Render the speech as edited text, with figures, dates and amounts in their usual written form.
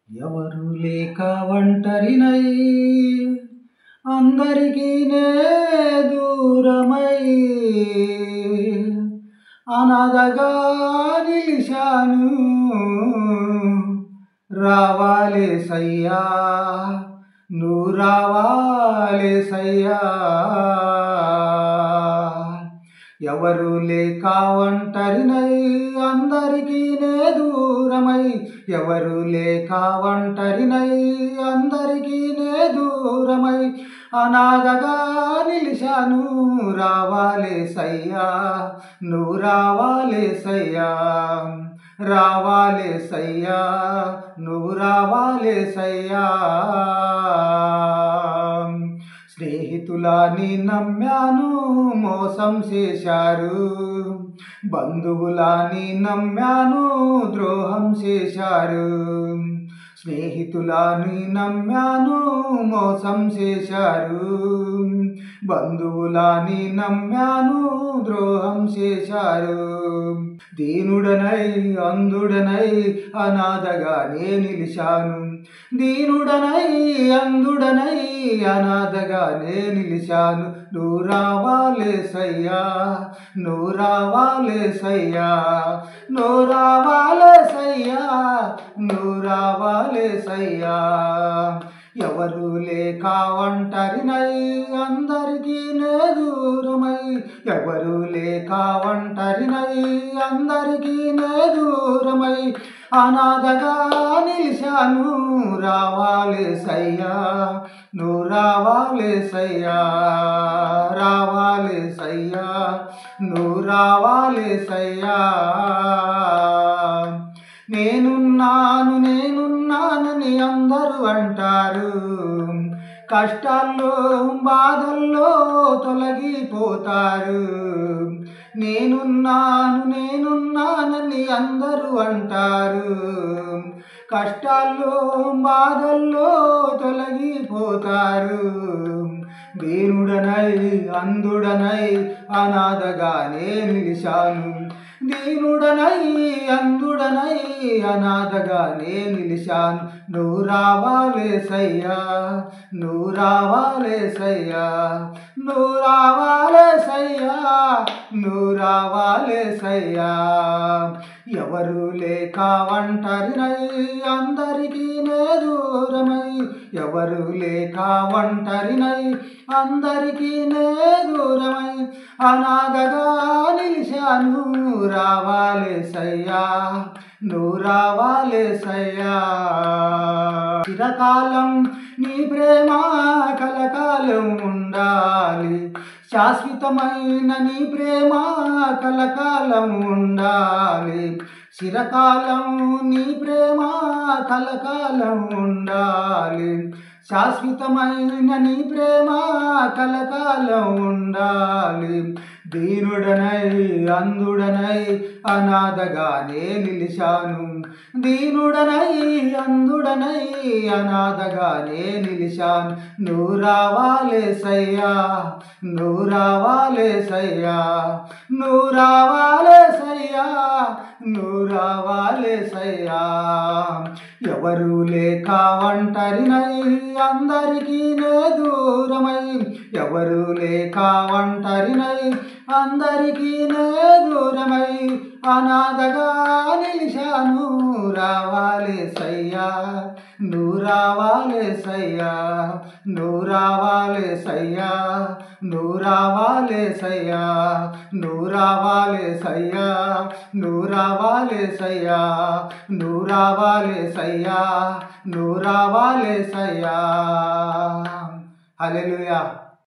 ఎవరు లేక ఒంటరినై అందరికీ నే దూరమై అనాథగా నిలిచాను. రావాలేసయ్యా, నువ్వు రావాలేసయ్యా. ఎవరు లేక ఒంటరినై అందరికీ నే దూరమై, ఎవరు లేక ఒంటరినై అందరికీ నే దూరమై అనాథగా నిలిచాను. రావాలేసయ్యా, నువ్వు రావాలేసయ్యా. రావాలేసయ్యా, నువ్వు రావాలేసయ్యా. స్నేహితులని నమ్మాను, మోసం చేశారు. బంధువులని నమ్మాను, ద్రోహం చేశారు. స్నేహితులని నమ్మాను, మోసం చేశారు. బంధువులని నమ్మాను, ద్రోహం చేశారు. దీనుడనై అంధుడనై అనాథగా నే నిలిచాను. దీనుడనై అంధుడనై అనాథగా నే నిలిచాను. నువ్వు రావాలేసయ్యా, నువ్వు రావాలేసయ్యా. నువ్వు రావాలేసయ్యా, నువ్వు రావాలేసయ్యా. ఎవరు లేక ఒంటరినై అందరికీ నే దూరమై, ఎవరు లేక ఒంటరినై అందరికీ నే దూరమై అనాథగా నిలిచాను. రావాలేసయ్యా, నువ్వు రావాలేసయ్యా. రావాలేసయ్యా, నువ్వు రావాలేసయ్యా. నేనున్నాను నేనున్నానని అందరూ అంటారు. కష్టాల్లో బాధల్లో తొలగిపోతారు. నేనున్నాను నేనున్నానని అందరూ అంటారు. కష్టాల్లో బాధల్లో తొలగిపోతారు. దీనుడనై అంధుడనై అనాథగా నే నిలిచాను. దీనుడనై అంధుడనై అనాథగా నే నిలిచాను. నువ్వు రావాలేసయ్యా, నువ్వు రావాలేసయ్యా. నువ్వు రావాలేసయ్యా, నువ్వు రావాలేసయ్యా. ఎవరు లేక ఒంటరినై అందరికీ నే దూరమై, ఎవరు లేక ఒంటరినై అందరికీ నే దూరమై అనాథగా నిలిచాను. రావాలేసయ్యా, నువ్వు రావాలేసయ్యా. చిరకాలం నీ ప్రేమ కలకాలం ఉండాలి. శాశ్వతమైన నీ ప్రేమ కలకాలం ఉండాలి. చిరకాలం నీ ప్రేమ కలకాలం ఉండాలి. శాశ్వతమైన నీ ప్రేమ కలకాలం ఉండాలి. దీనుడనై అంధుడనై అనాథగా నే నిలిచాను. దీనుడనై అంధుడనై అనాథగా నే నిలిచాను. నువ్వు రావాలేసయ్యా, నువ్వు రావాలేసయ్యా. నువ్వు రావాలేసయ్యా, నువ్వు రావాలేసయ్యా. ఎవరు లేక ఒంటరినై అందరికీ నే దూరమై, ఎవరు లేక ఒంటరినై అందరికీ నే దూరమై అనాథగా నిలిచాను. రావాలేసయ్యా, నువ్వు రావాలేసయ్యా. నువ్వు రావాలేసయ్యా, నువ్వు రావాలేసయ్యా. నువ్వు రావాలేసయ్యా, నువ్వు రావాలేసయ్యా. నువ్వు రావాలేసయ్యా, నువ్వు రావాలేసయ్యా. హల్లెలూయా.